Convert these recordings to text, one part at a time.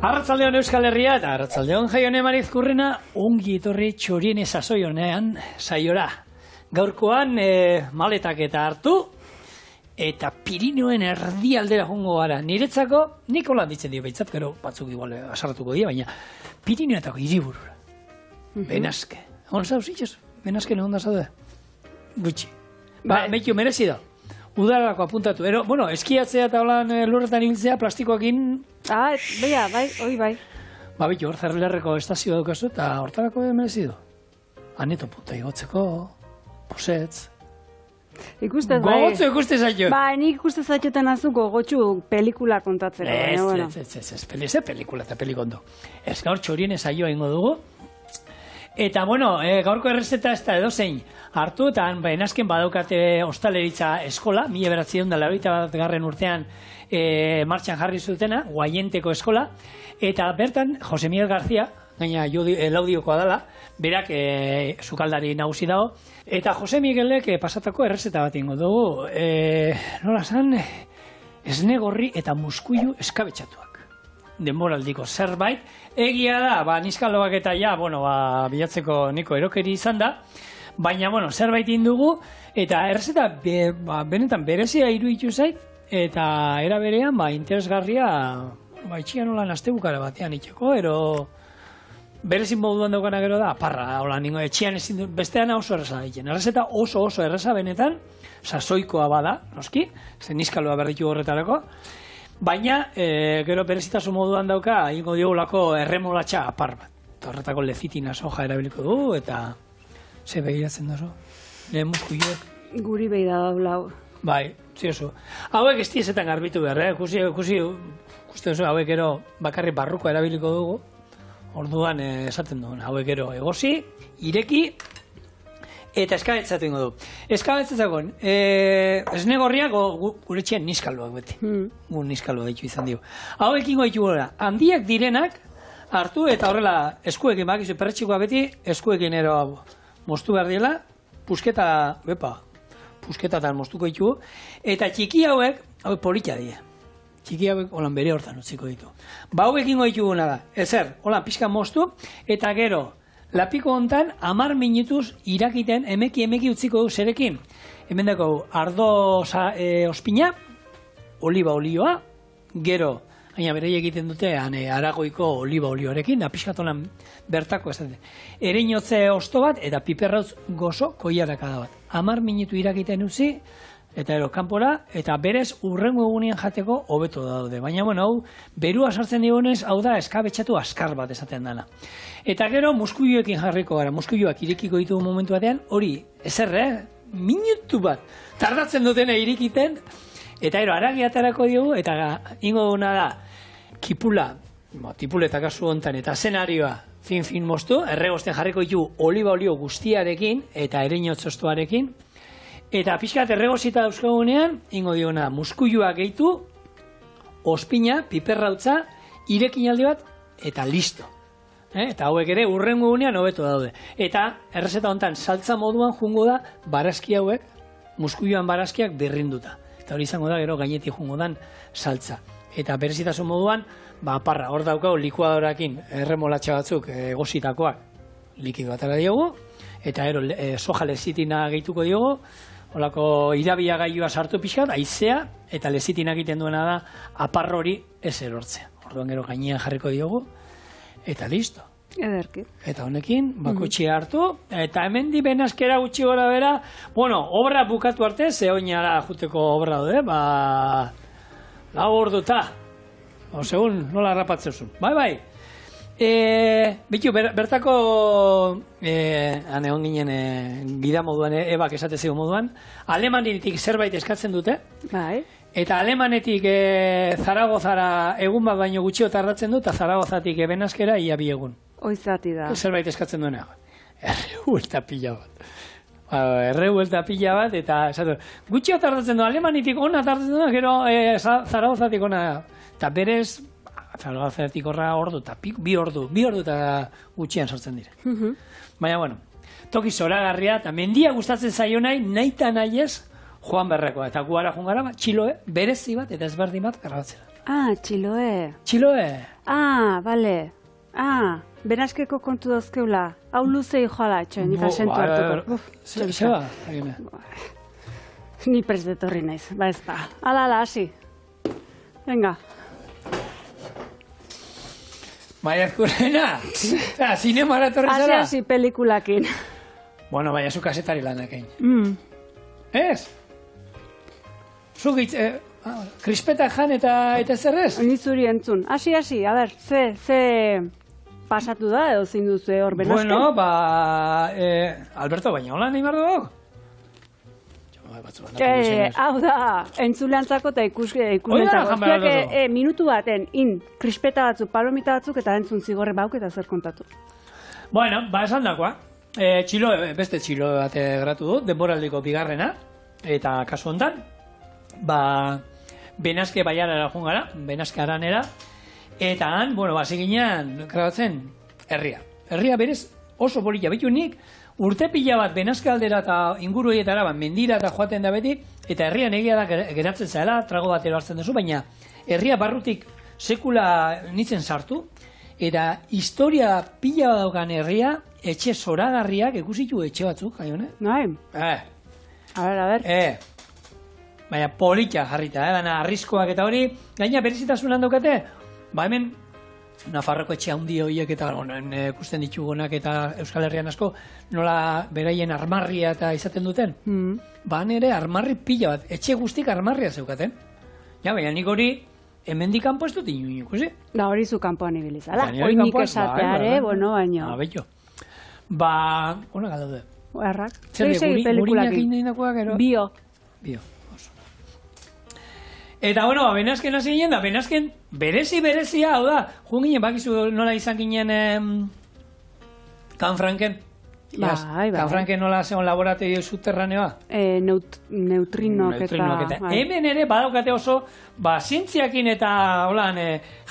Arratsaldeon Euskal Herria eta arratsaldeon Jaione Marizkurrena, ongi etorri txorien sasoi honean saiora. Gaurkoan maletak eta hartu eta Pirinioen erdialdera joango gara. Niretzako Nikola ditzen dio beitzat, gero batzuk igual asartuko dira, baina Pirinioetako hiriburura. Benazke. Hon zauz itxez? Benazke egon da zaude? Gutxi. Metio merezi da. Udarako apuntatu. Bueno, eskiatzea eta holan lurretan ibiltzea plastikoekin... Beia, bai, hoi bai. Bitu, hor Zerrilarreko estazioa dukazu eta hortarako merezi du. Aneto punta igotzeko, posetz... Ikustez, bai. Gogotzu ikuste zaitut. Nik ikuste zaituten azu gogotxu pelikula kontatzeko. Ez pelikula eta pelikondo. Ez gaur txorien saioa ingo dugu. Eta, bueno, gaurko errezeta ez da edozein hartu, eta benazken badaukate ostaleritza eskola, 1981 urtean martxan jarri zutena, Guaienteko eskola, eta bertan, Jose Miguel García, gaina laudiokoa dela, berak sukaldari nagusi dago, eta Jose Miguelek pasatako errezeta bat ingo dugu, nola zan, esne gorri eta muskuilu eskabetxatuak. Denboraldiko zerbait, egia da, niskaloak eta bilatzeko niko erokeri izan da, baina, zerbait indugu, eta errezeta benetan berezia iruditu zait, eta era berean, interesgarria, itxian holan astebukara batean itxeko, berezin moduan daukana gero da, parra, holan ningo, etxian ezin du, bestean oso erreza da egiten. Errezeta oso erreza benetan, sasoikoa bada, noski, zen niskaloa berditu horretarako, baina, gero berezitasun moduan dauka, ingo diogulako erremolatxa apar bat. Eta horretako lezitina soja erabiliko du, eta ze behiratzen dozu. Lehen muskuiok. Guri behi da daulau. Bai, ziozu. Hauek ez diezetan garbitu behar, ikusi duzu, hauek gero bakarri barruko erabiliko dugu. Orduan esaten duen, hauek gero egosi, ireki, eta eskabetzatu ingo du. Eskabetzatzen, esne gorriak gure txien niskaloak beti. Gu niskaloa ditu izan dio. Hauek ingo ditu gara, handiak direnak hartu eta horrela eskuekin, bakizu perretxikoa beti, eskuekin moztu behar diela, pusketatan moztuko ditugu, eta txiki hauek polita die. Txiki hauek holan bere hortan utziko ditu. Hauek ingo dituguna da, ezer, holan pixka moztu, eta gero, lapiko hontan 10 minutuz irakiten emeki utziko du zerekin. Hemen dako ardo ospina, oliba olioa, gero, baina bere egiten dute Aragoiko oliba olioarekin, apixkatonan bertako ez dute. Ereinotze osto bat eta piperrautz gozo koiarakada bat. 10 minutu irakiten utzi, eta kanpora, eta berez urrengo egunean jateko hobeto daude. Baina, hau, berua sartzen digunez, hau da eskabetxatu askar bat esaten dana. Eta gero, muskuioekin jarriko gara, muskuioak irekiko ditugu momentu batean, hori, ezer, minutu bat, tardatzen dutena irekiten, eta aragi atarako diogu, eta ingo duguna da, tipuleta kasu hontan, eta zenarioa fin moztu, erregosten jarriko ditugu oliba olio guztiarekin, eta ereinotzostoarekin, eta pixkat erregozita dauzkagunean, ingo diona, muskuilua gehitu, ospina, piperrautza, irekin aldi bat, eta listo. Eta hauek ere urrengo egunean hobeto daude. Eta errezeta honetan saltza moduan jungo da barazki hauek, muskuiluan barazkiak birrinduta. Eta hori izango da gero gainetik jungo dan saltza. Eta berezitasun moduan, parra, hor daukau likuadorakin erremolatxa batzuk egositakoak likido atara diogu, eta soja lezitina gehituko diogu, holako irabia gailua sartu pixkat, aizea, eta lezitina egiten duena da, aparro hori ez erortzea. Orduan gero gainean jarriko diogu, eta listo. Ederki. Eta honekin, bakotxea hartu, eta hemen di benazkera gutxi gora bera, obra bukatu arte, ze oinara juteko obra dode, lau orduta, segun nola rapatzezun. Bai. Bitu, bertako egon ginen gida moduan, ebak esatezio moduan, Alemanitik zerbait eskatzen dute, eta Alemanetik Zaragozara egun bat baino gutxio tardatzen du, eta Zaragozatik benazkera ia bi egun. Oizati da. Zerbait eskatzen duena. Errehuelta pila bat, eta gutxio tardatzen du, Alemanitik ona tardatzen du, gero Zaragozatik ona, eta berez, Zaragozatik horra ordu, eta bi ordu eta gutxian sortzen dire. Baina, toki zoragarria, eta mendia gustatzen zaio nahi eta nahi ez, joan berrekoa. Eta guara joan gara, txiloe, berezi bat eta ezberdin bat grabatzera. Ah, Txiloe. Txiloe? Ah, bale. Ah, Benaskeko kontu dozkeula. Hau luzei joala, etxoen, nik asentu hartuko. Zeba? Ni prest detorri naiz, ba ez ba. Ala, hasi. Venga. Baina ezkurrena, zinemara etorri zara? Hasi pelikulakin. Bueno, baina zu kasetari lanak egin. Ez? Zu gitz, krispeta jan eta zer ez? Ni zuri entzun. Hasi, a ber, ze pasatu da edo zein duzu hor Benasken? Bueno, Alberto, baina hola nahi bardo? Hau da, entzuleantzako eta ikuslentzako. Minutu baten, krispeta batzuk, palomita batzuk, eta entzun zigorre bauk eta zer kontatu. Bueno, esan dakoa. Beste txilo bat gratu du, denboraldiko bigarrena, eta kasu hontan, Benaske baiarara joan gara, Benaske aranera, eta han, hasi ginean, grabatzen, herria. Herria berez oso polita, betu nik, urte pila bat Benaske aldera eta inguru horietara, mendira eta joaten da beti, eta herrian egia da geratzen zaela, trago batero hartzen duzu, baina herria barrutik sekula nintzen sartu, eta historia pila daukan herria, etxe zoragarriak, ikusitu etxe batzuk, jaione? Nahi? A ber. Baina polita jarrita, dana arriskoak eta hori, gaina berezitasunan daukate, hemen Nafarroko etxe handi horiek eta ikusten ditugunak eta Euskal Herrian asko nola beraien armarria eta izaten duten. Ere armarri pila bat, etxe guztik armarria zeukaten. Baina nik hori hemendik kanpo ez dut ikusi. Da hori zu kanpoan ibilizala. Hori nik esateare, baino. Betxo. Hona galaude. Errak. Zer gurinak egin dakoak, ero? Bio. Eta, Benasken hasi ginen da, Benasken berezia, hau da, joan ginen, bakizu nola izan ginen Canfranken. Canfranken nola zegoen laborategi subterraneoa? Neutrinok eta... Hemen ere badaukate oso, zientziakin eta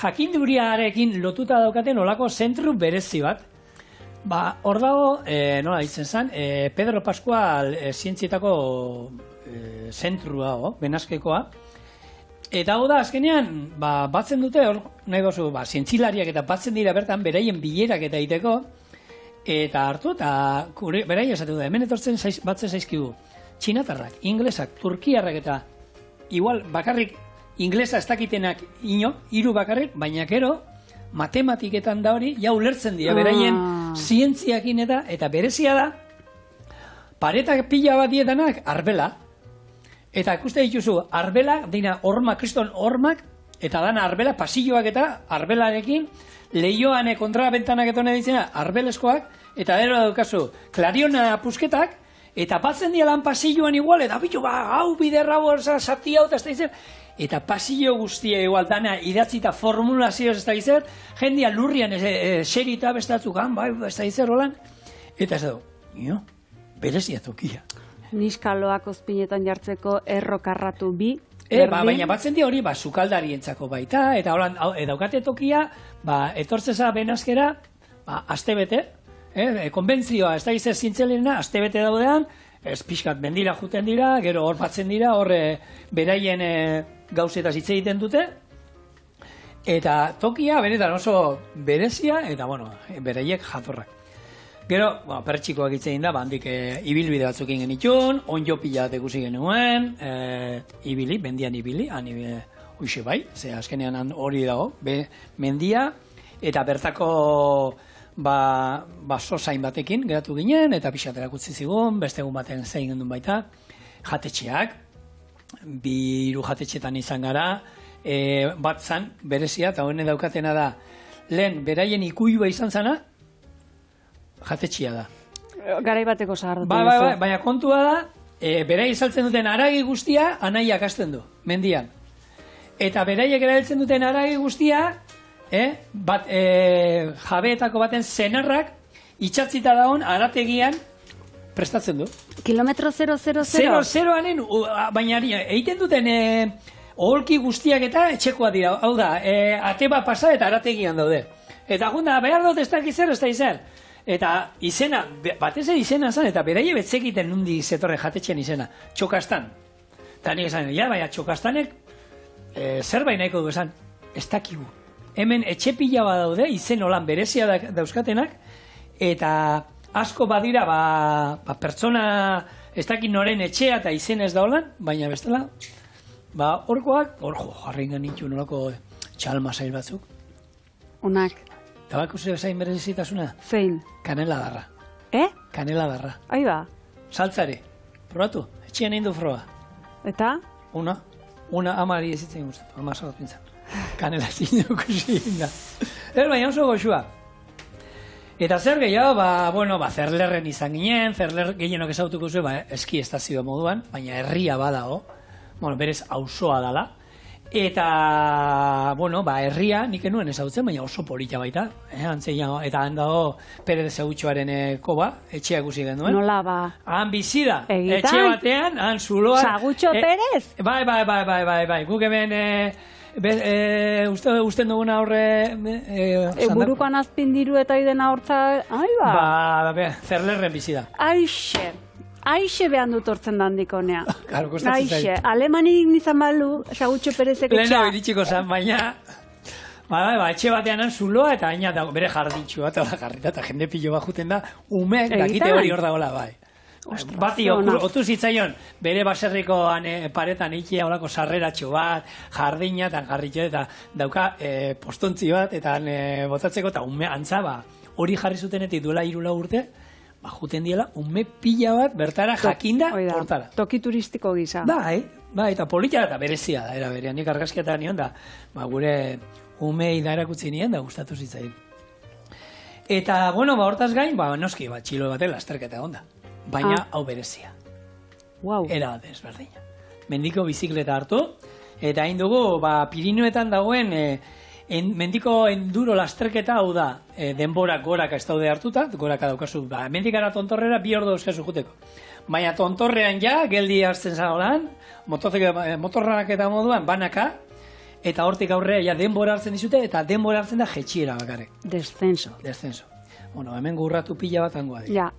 jakinduriarekin lotuta daukaten olako zentru berezi bat. Hor dago, nola ditzen zen, Pedro Pascual zientzietako zentrua, Benaskekoa. Eta hau da, azkenean, batzen dute, hor, nahi dozu, zientzilariak eta batzen dira bertan, beraien bilerak eta egiteko, eta hartu, eta beraien esatu da, hemen etortzen batzen zaizkigu, txinatarrak, inglesak, turkiarrak eta, igual, bakarrik, inglesa ez dakitenak hiru bakarrik, baina gero, matematiketan da hori, ja ulertzen dira, beraien zientziakin eta berezia da, paretak pila bat dietanak, arbela. Eta ikuste dituzu, arbela, dina hormak, kriston hormak, eta dana arbela, pasilloak eta arbelarekin, lehioan kontrabentanak eta hone ditzena, arbeleskoak, eta ero daukazu, klariona pusketak, eta batzen dira lan pasilloan igual, eta bitu, hau biderra borza, zati hau, eta pasillo guztia igual, dana idatzita formulazioz ez da gizet, jendia lurrian serita bestatzuk, ez da gizet rolan, eta ez da, berezia tokia. Niskaloak ozpinetan jartzeko errokarratu bi. Baina batzen di hori, sukaldarientzako baita, eta daukate tokia, etortzeza Benaskera, astebete, konbentzioa, ez da gizet zintzelena, astebete daudean, ez pixkat mendira juten dira, gero hor batzen dira, hor beraien gauzetaz hitz egiten dute, eta tokia benetan oso berezia, eta beraiek jatorrak. Gero, pertsikoak hitz egin da, handik ibilbide batzuk egin genitun, onjo pila bat ikusi genuen, mendian ibili, hoxe bai, ze azkenean hori dago, mendia, eta bertako sozain batekin geratu ginen, eta pixaterak utzi zigun, beste egun baten zein gendun baita, jatetxeak, bi hiru jatetxetan izan gara, bat zan, berezia, eta honen daukatena da, lehen, beraien ikuiua izan zana, jatetxia da. Garai bateko zahardotu. Baina kontua da, berai izaltzen duten aragi guztia, anaiak hasten du, mendian. Eta beraiek erabiltzen duten aragi guztia, jabeetako baten zenarrak, itxatzita dagoen arategian prestatzen du. Kilometro 000? 0-0-anen, baina egiten duten oholki guztiak eta etxekoa dira. Hau da, ate bat pasa eta arategian daude. Eta gunda, behar dut ez da izan. Eta izena, batez ere izena zen, eta beraie betzekiten nundi zetorren jatetxean izena, Txokastan. Eta nik esan, baina Txokastanek zerbait nahiko du esan, ez dakigu. Hemen etxe pila bat daude, izen olan berezia dauzkatenak, eta asko badira, pertsona ez dakit noren etxea eta izen ez da olan, baina bestela, horkoak, jarri ingan nintu nolako txalma zail batzuk. Onak. Eta bako zain berezitasuna? Zein? Kanela darra. Kanela darra. Ahi ba. Saltzari. Probatu, etxean egin du froa. Eta? Una amari ezitzen guztatu, ama zagot pintzan. Kanela zin dukusi inda. Baina oso goxua. Eta zer gehiago, zerlerren izan ginen, zerler gehienok ezautuko zuen, eski estazioa moduan, baina herria badago, berez auzoa dala. Eta, herria nik enuen ezautzen, baina oso polita baita. Eta han dago Pere de Zagutxoaren koba, etxea ikusi genuen. Nola ba? Han bizi da, Egitan? etxe batean, han zuloan. Zagutxo Perez? Bai. Guk hemen, usten duguna horre... Burukoan azpindiru eta idena hortza, zerlerren bizi da. Aixe behan dut hortzen dandik honea. Claro, kostatzen zait. Aixe, alemanik nizan balu, Zagutxo Perezek etxea. Lehena iritsiko zan, baina... etxe batean zuloa eta aina bere jarditxu bat, eta jende pilo bat juten da, umeak dakite hori hor dagoela, bai. Bati otu zitzaion, bere baserriko paretan ikia olako sarreratxo bat, jardina eta jarritxo, eta dauka postontzi bat, eta botatzeko, eta ume antza, hori jarri zutenetik duela 3 urte, juten diela, ume pila bat bertara jakinda hortara. Toki turistiko gisa. Bai, eta polita eta berezia da, era berean, nik argazkiatan nion da, gure umei da erakutzi nien da, gustatu zitzaien. Eta, hortaz gain, noski, txilo baten lasterketa onda. Baina hau berezia. Wow. Era desberdina. Mendiko bizikleta hartu, eta hain dugu, Pirinoetan dagoen mendiko enduro lasterketa hau da, denbora goraka ez daude hartuta, goraka daukazu, mendikara tontorrera 2 ordu euskazu juteko. Baina tontorrean geldi hartzen zagolan, motorranak eta moduan, banaka, eta hortik aurrea denbora hartzen dizute, eta denbora hartzen da jetxiera bakarrik. Descenso. Hemen gurratu pila bat hangoa dira.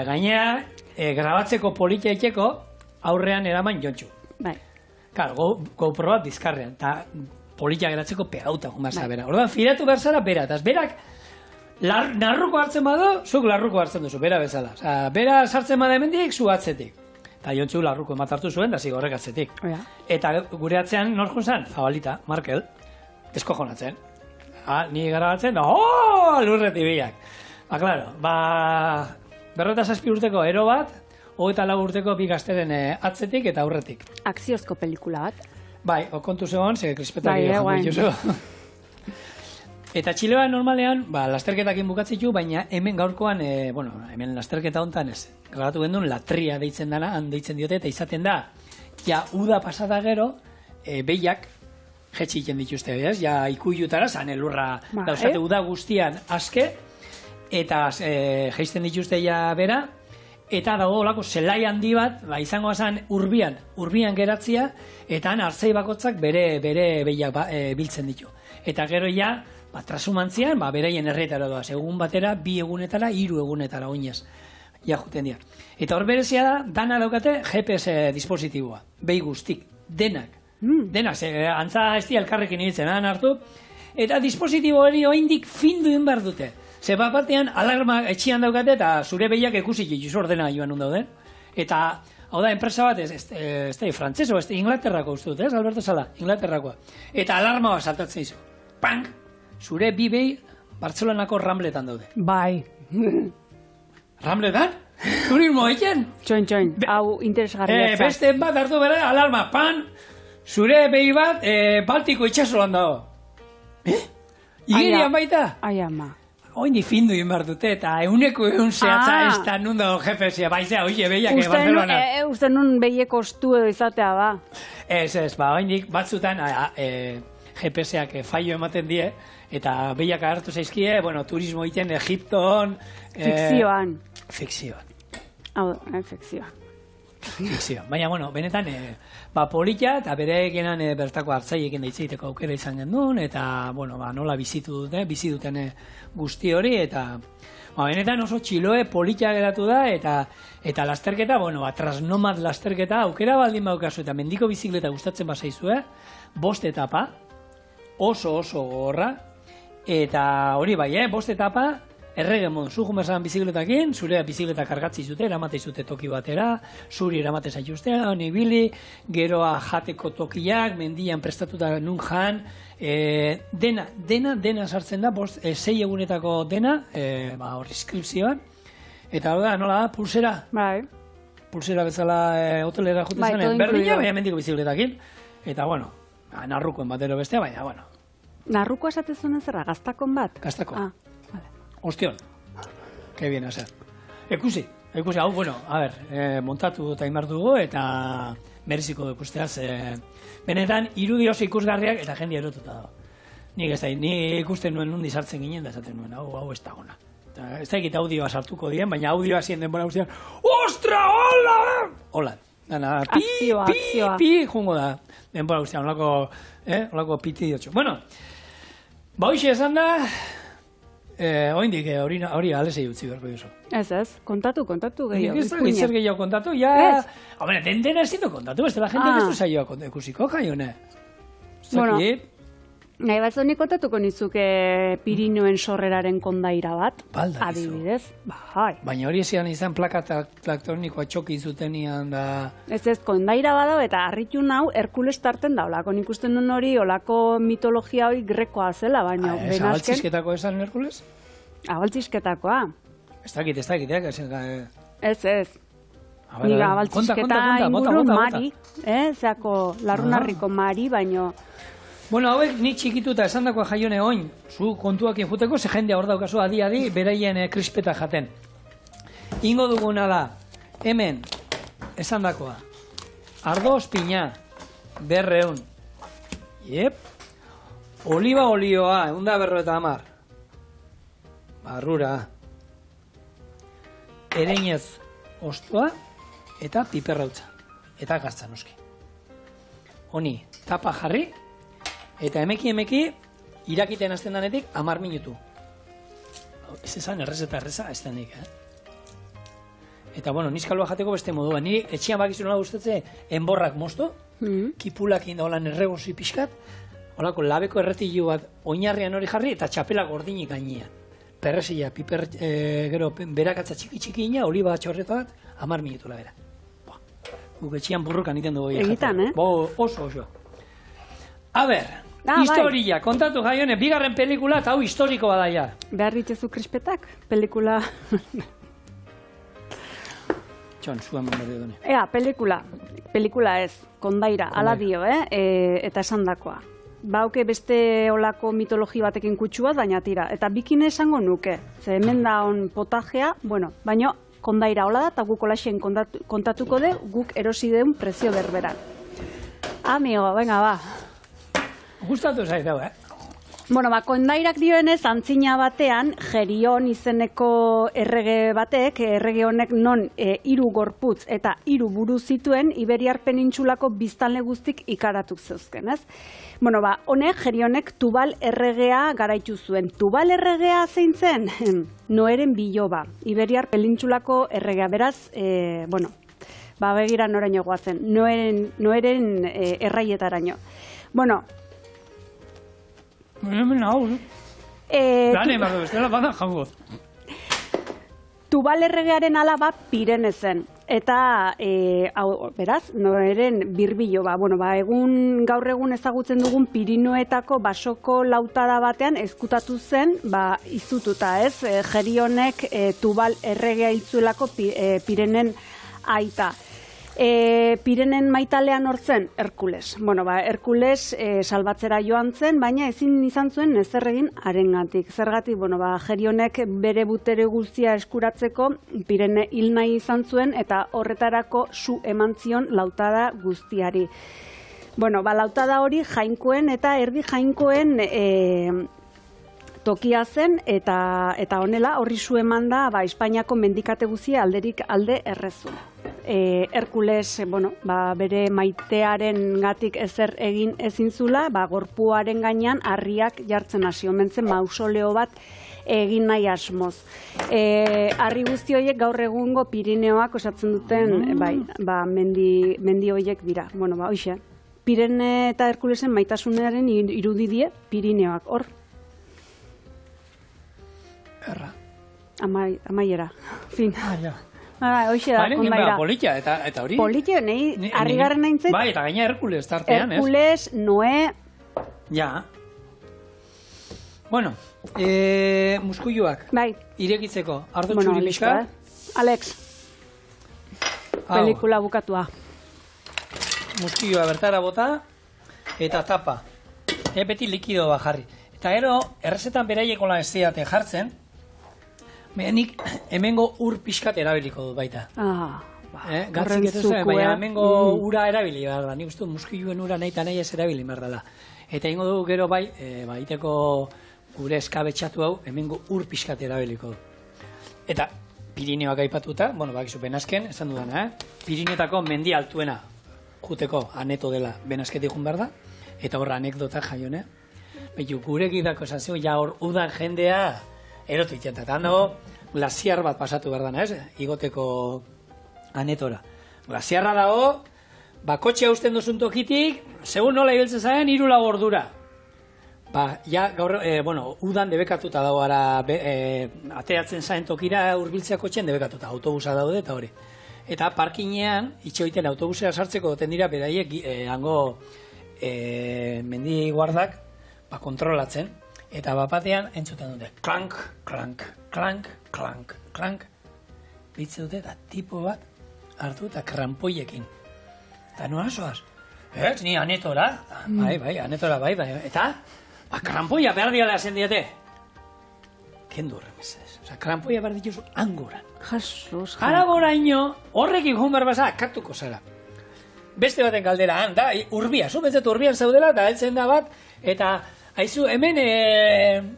Gainera, grabatzeko polita iteko, aurrean eraman jontxu. Claro, GoPro bat bizkarrean, eta polita geratzeko pegauta gumasa bera. Orduan, firatu berzara bera, eta berak narruko hartzen badu, zuk larruko hartzen duzu, bera bezala. Bera sartzen bada hemendik, zu atzetik. Eta jontxu larruko ematartu zuen, da zigorrek atzetik. Eta gure atzean norkun zan, Zabalita, Markel, eskojonatzen. Ni garabatzen, lurreti biak. Claro, 57 urteko ero bat, 24 urteko bi gazteren atzetik eta aurretik. Akziozko pelikula bat. Bai, kontu zegoen, krispetak jango dituzu. Eta Txilean normalean, lasterketakin bukatzitu, baina hemen gaurkoan, hemen lasterketa hontan ez. Grabatu gendun, latria deitzen dana, han deitzen diote, eta izaten da, uda pasada gero, behiak, jetxi egiten dituzte, ikuiutara, zan elurra dauzate uda guztian aske, eta jeisten dituzte bera, eta dago olako zelai handi bat, izango zan urbian geratzia, eta han hartzei bakotzak bere behiak biltzen ditu. Eta gero trasumantzian, beraien erretara doaz, egun batera, 2 egunetara, 3 egunetara oinez, juten dira. Eta hor berezia da, dana daukate GPS dispositiboa, behi guztik, denak. Denak, antza ez di elkarrekin iritzen hartu, eta dispositibo hori oindik findu behar dute. Ze batean alarma etxian daukate eta zure behiak ikusi dituz ordena joan nun dauden. Eta, hau da, enpresa bat, ez da, frantzeso, ez da, Inglaterrako uste dut, ez, Alberto Sala, Inglaterrakoa. Eta alarma bat saltatzen izu. Pank! Zure bi behi Bartzelonako Rambletan daude. Bai. Rambletan? Turismo egiten? Txoin, hau interesgarria. Beste bat hartu bera, alarma, pan! Zure behi bat, Baltiko itxasoan dago. Igerian baita? Ai, ama. Oindi findu behar dute, eta euneko zehatza ez da nun dago jefezia, baizea, oie, behiak Barcelona. Uste nun behieko ostu edo izatea da. Ez, oindik batzutan GPS-ak faio ematen die, eta behiak agertu zaizkie, turismo egiten Egipton... Fikzioan. Fikzioan. Hau, fikzioan. fikzioa. Baina, bueno, benetan, polita, eta bereekenan bertako hartzailekin daitzeiteko aukera izan gendun, eta, bueno, nola bizi duten guzti hori, eta benetan oso txiloe polita geratu da, eta lasterketa, trasnomad lasterketa, aukera baldin baukazu, eta mendiko bizikleta gustatzen bazaizue, 5 etapa, oso gogorra, eta hori bai, 5 etapa, errege modu, zu jumesan bizikletakin, zure bizikleta kargatzi zute, eramate zute toki batera, zuri eramate zaituzte, ibili, geroa jateko tokiak, mendian prestatuta nun jan, dena sartzen da, 6 egunetako dena, hor inskripzioan, eta hau da, nola da, pulsera? Bai. Pulsera bezala hotelera jute zanen, berdina, baina mendiko bizikletakin, eta, narrukoen batero bestea, baina, Narruko esatezun zerra, gaztakon bat? Gaztako. Ostion, que bien hacer. Ekusi, hau, a ver, montatu eta imar dugu, eta mereziko ikusteaz, benetan, irudi oso ikusgarriak, eta jende erotuta dago. Ni ikusten nuen nundi sartzen ginen, da esaten nuen, hau ez da gona. Ez da egit audioa sartuko dien, baina audioa zien denbora guztian, ostra, hola! Hola, dana, pi, jungo da, denbora guztian, holako piti diotxo. Bueno, hoxe esan da, oindik hori alesei utzi beharko duzu. Ez, kontatu gehiago. Ez da gitzer gehiago kontatu, ja... dena ez ditu kontatu, ez da la gente ez du saioa ikusiko jaione. Bueno, nahi bat zonik kontatuko nizuke Pirinoen sorreraren kondaira bat, adibidez. Baina hori ezean izan plaka traktronikoa txoki zutenian da... Ez, kondaira badao eta harritu nau Herkules tarten da, olako nik usten duen hori, olako mitologia hori grekoa zela, baina benazken... Abaltzisketako esan Herkules? Abaltzisketakoa. Ez dakit, Ez. Niga abaltzisketa inguru Mari, zeako larrunarriko Mari, baino... Bueno, hauek nik txikituta esan dakoa jaione oin, zu kontuak infuteko, ze jendea hor daukazu adi beraien krispeta jaten. Ingo duguna da, hemen, esan dakoa, ardo ospina, 200. Oliba olioa, 150. Barrura. Ereinez ostua eta piperrautza. Eta gazta noski. Honi, tapa jarri, eta emeki, irakiten azten danetik 10 minutu. Ez esan errezeta ez denik, Eta, nizkalua jateko beste modua. Ni etxean bakizu nola guztetze enborrak mosto, kipulakin da holan erregozi pixkat, holako labeko erretilu bat oinarrian hori jarri, eta txapela gordinik gainean. Perrezia, piper, gero, berakatza txiki ina, oliba txorreta bat, 10 minutu labera. Guk etxean burrukan iten dugu. Egitan, Oso. A ber, historia, kontatu jaione, bigarren pelikula, eta hau historiko badaia. Behar ditzezu krispetak, pelikula... Txon, zuen bombardio dune. Pelikula ez, kondaira, ala dio, eta esan dakoa. Bauke beste olako mitologi batekin kutsua, baina tira. Eta bikine esango nuke, ze hemen da on potajea, baina kondaira hola da, eta guk olaxen kontatuko de, guk erosi deun prezio berberan. Amigo, venga, ba. Gustatu zait dago, kondairak dioenez, antzina batean, Gerion izeneko errege batek, errege honek non 3 gorputz eta 3 buru zituen, Iberiar penintsulako biztanle guztik ikaratuk zeuzken, ez? Honek, Gerionek Tubal erregea garaitu zuen. Tubal erregea zein zen? Noeren biloba, Iberiar penintsulako erregea, beraz, begira noraino goazen, noeren erraietaraino. Tubal erregearen alaba Pirenezen. Eta, beraz, noeren birbilo, gaur egun ezagutzen dugun Pirinoetako basoko lautada batean ezkutatu zen, izututa ez, Gerionek Tubal erregea hiltzuelako Pirenen aita. Pirenen maitalean hortzen, Herkules. Herkules salbatzera joan zen, baina ezin izan zuen ezer egin harengatik. Zergatik, Gerionek bere butere guztia eskuratzeko Pirene hil nahi izan zuen, eta horretarako su eman zion lautada guztiari. Lautada hori jainkoen eta erdi jainkoen tokia zen, eta honela horri su eman da Espainiako mendikate guztia alderik alde errezun. Herkules, bere maitearen gatik ezer egin ezin zula, gorpuaren gainean harriak jartzen hasi omentzen mausoleo bat egin nahi asmoz. Harri guzti horiek gaur egungo Pirineoak osatzen duten mendi horiek dira. Hoxe, Pirene eta Herkulesen maitasunaren irudidie Pirineoak, hor. Erra. Amaiera, fin. Ja. Hoxe da, kondaira. Politia, eta hori? Politia, nahi, harrigarren nahintzen. Bai, eta gaina Herkules tartean, ez? Herkules, Noe. Ja. Bueno, muskuiluak. Bai. Irekitzeko, ardo txuri pixka. Alex, pelikula bukatua. Muskuilua bertara bota, eta tapa. Beti likido bat jarri. Eta gero, errezetan beraieko lan ez zidaten jartzen, nik hemengo ur pixkat erabiliko dut baita. Gatzik ez zen, baina hemengo ura erabili behar da. Nik uste muskiluen ura nahi eta nahi ez erabili behar dela. Eta ingo dugu gero iteko gure eskabetxatu hau hemengo ur pixkat erabiliko du. Eta Pirineoak aipatuta, bakizu benazken, esan dudana, Pirineotako mendi altuena juteko aneto dela benazketik jun behar da, eta horra anekdota jaione. Baitu, gurekin dako esan zeu, ja hor udan jendea erotu itienta. Eta hando, glasiar bat pasatu behar dana, ez? Igoteko anetora. Glasiarra dago, kotxea usten duzun tokitik, segun nola ibiltzen zaren, 3 ordura. Gaur, udan debekatuta dago ara, ateatzen zaren tokira urbiltzea kotxean debekatuta, autobusa daude eta hori. Eta parkinean, itxoiten autobusera sartzeko duten dira, beraiek hango mendi guardak kontrolatzen. Eta batean entzuten dute, klank, klank, klank, klank, klank. Bitze dute, eta tipo bat hartu eta krampoiekin. Eta noa soaz? Ni anetora. Bai, anetora, bai. Eta, krampoia behar diala esan diate. Kendu horremizez. Krampoia behar dituzu angoran. Jesus. Aragora ino, horrekin joan behar basa, kartuko zara. Beste baten galdera, da, urbia, zumetzet urbian zaudela, eta heltzen da bat, eta haizu, hemen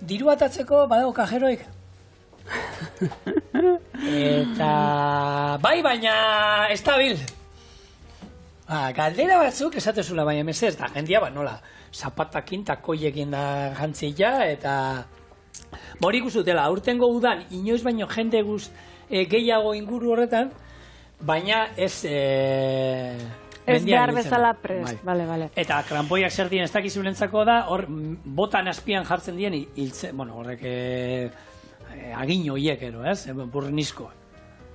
diru atatzeko badago kajeroik. Eta baina ez da bil. Galdera batzuk esatezula baina mesez, da jendia nola, zapatakin, takoiekin da jantzila, eta morik uzutela, aurtengo udan, inoiz baino jende guz gehiago inguru horretan, baina ez ez behar bezala prest, bale. Eta krampoiak zer dien ez dakizulentzako da, hor botan azpian jartzen dien, horrek agin horiek ero, ez? Burnisko.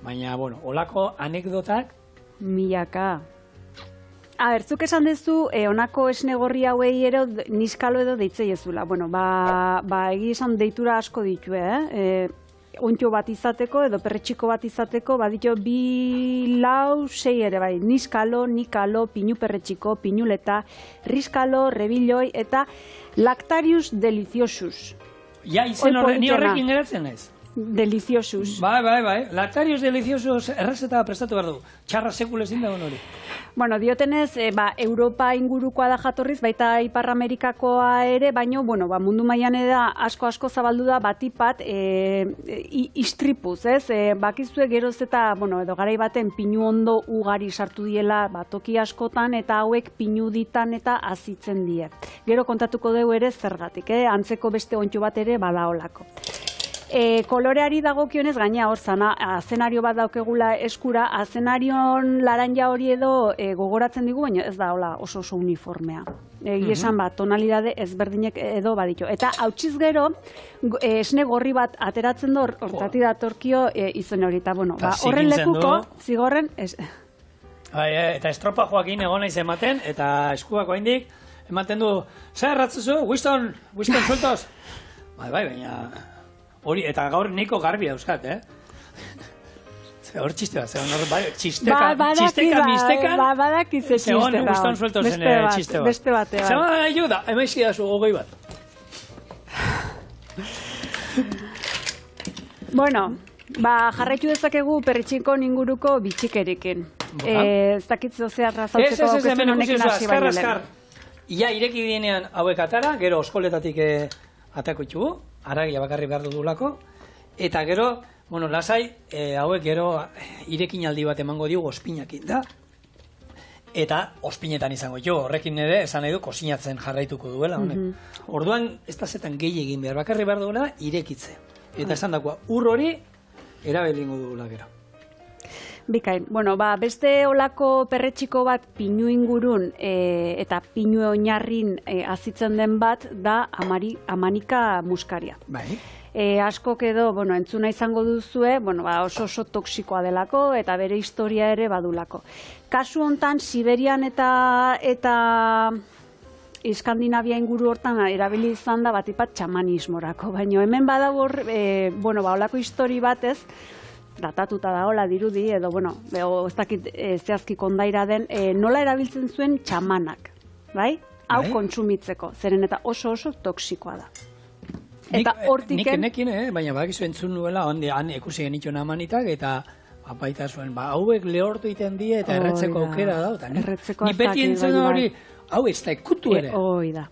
Baina, olako anekdotak... Milaka. Zuk esan dezu, honako esne gorri hauei ero niskalo edo deitzei ezula. Egi esan deitura asko ditu, ontxo bat izateko edo perretxiko bat izateko, badito 2, 4, 6 ere bai, niskalo, nikalo, pinu perretxiko, pinuleta, riskalo, rebilloi eta lactarius deliciosus. Izen ni horrekin geratzen ez? Deliciosus. Bai. Lactarius deliciosus errezeta prestatu behar du. Txarra sekulezin dagoen hori. Diotenez, Europa ingurukoa da jatorriz, baita Ipar Amerikakoa ere, baina, mundu mailan da asko zabaldu da batipat istripuz, ez? Bakizue geroz eta, edo garai baten pinu ondo ugari sartu diela toki askotan, eta hauek pinu ditan eta azitzen die. Gero kontatuko dugu ere zergatik, antzeko beste ontxo bat ere badaolako. Koloreari dagokionez gaina hor zana, azenario bat daukegula eskura, azenarion laranja hori edo gogoratzen digu, baina ez da hola oso uniformea. Esan tonalidade ezberdinek edo baditu. Eta hautsiz gero, esne gorri bat ateratzen du, hortati datorkio izen hori. Eta horren lekuko, zigorren... Eta estropa joakin egon naiz ematen, eta eskuak oaindik, ematen du, zer erratzuzu, Winston sueltos? Baina... Hori, eta gaur niko garbi dauzkat, Hor txiste bat, txisteka, mistekan... Badakize txiste bat. Zegoen, guztan suelto zen txiste bat. Beste bate bat. Zegoen, ayuda, emaizki da zu gogoi bat. Jarraitu dezakegu perritxinko inguruko bitxikerikin. Ez dakitzu zeharra zautzeko aukizun honekin hasi baino lehen. Ia ireki dienean hauek atara, gero oskoletatik atako itxugu, aragia bakarri behar dudulako, eta gero Bueno, lasai, hauek gero irekin aldi bat emango diogu ospinakin da. Eta ospinetan izango jo, horrekin ere esan nahi du kozinatzen jarraituko duela honek. Orduan, ez da zetan gehi egin behar, bakarri behar duela irekitze. Eta esan dakoa, ur hori erabelingo dugula gero. Bikain, bueno, beste olako perretxiko bat pinu ingurun eta pinu oinarrin azitzen den bat da amanika muskaria. Bai. Askok edo, entzuna izango duzue, oso toksikoa delako eta bere historia ere badulako. Kasu hontan, Siberian eta Eskandinavia inguru hortan erabili izan da batipat txamanismorako, baina hemen badago olako histori batez, datatuta da hola dirudi, edo, ez dakit zehazki kondaira den, nola erabiltzen zuen txamanak, bai? Hau kontsumitzeko, zeren eta oso toksikoa da. Eta hortiken... Nik baina badakizu entzun nuela, han ikusi genitxo amanitak, eta baita zuen, hauek lehortu iten die, eta erretzeko aukera da. Ni beti entzun hori, hau ez da ikutu ere. Hoi da,